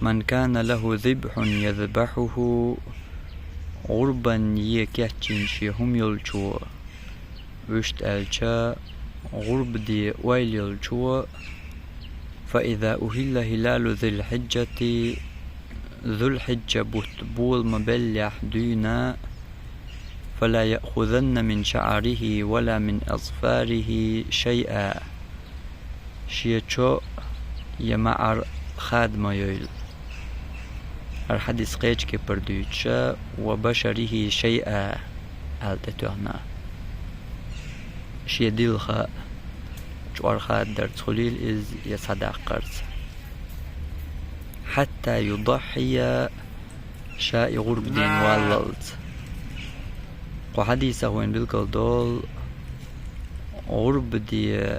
من كان له ذبح يذبحه غربا يكاتشين شيهم يلشو وشت ألشا غرب دي ويل يلشو فإذا أهل هلال ذو الحجة بول مبلح دينا فلا يأخذن من شعره ولا من أظفاره شيئا شيء يمعر خادم يويل الحديث قيج كبردوتشا وبشره شيئا ألتتوهنا شيء ديلخا جوار خاد در تخليل إز يصدق قرص حتى يضحي شاء غرب دين واللد وحديثه وين بالكل دول غرب دي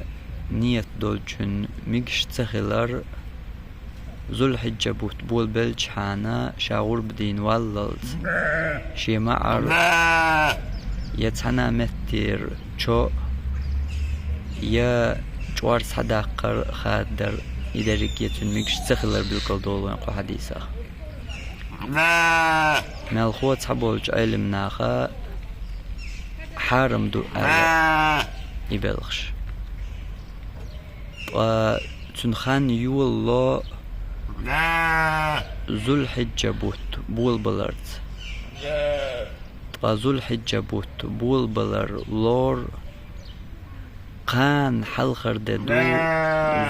نية دولشن ميكش تخلر ذو الحجة بول بلش حانا شا غرب دين واللد شي معر يتحنا متر شو يا جوار صداقر خادر إدارك يتن ميكش تخلر بالكل دول وين قو حديثه مالخوة صحبولج علم ناخا حارم دو يبلغش تنخان يولو ذو الحجة بول بلرد ذو الحجة بول بلر لور قان حلخر دو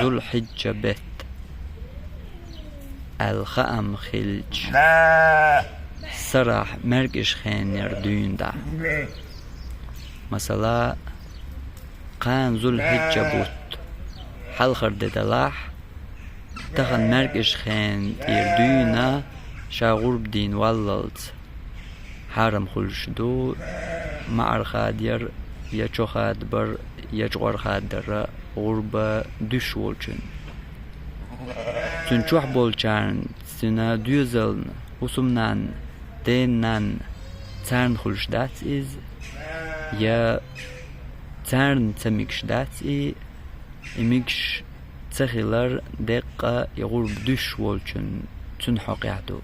ذو الحجة بيت الخام خلج سراح مرقش خينير دون دا مثلا قان ذو الحجة حلخر دلاح تخن مرقش خين دير دونا شا غرب دين واللد حرم خلش دو معر خادير يچو خاد بر يجغر خاد در غرب düş olçun Tün çok bolçan sina düzeln usumnan denan cern khulshdat iz ya cern temikshdat imiksh تخيلر دقة يغرب düş olçun tün haqiyatu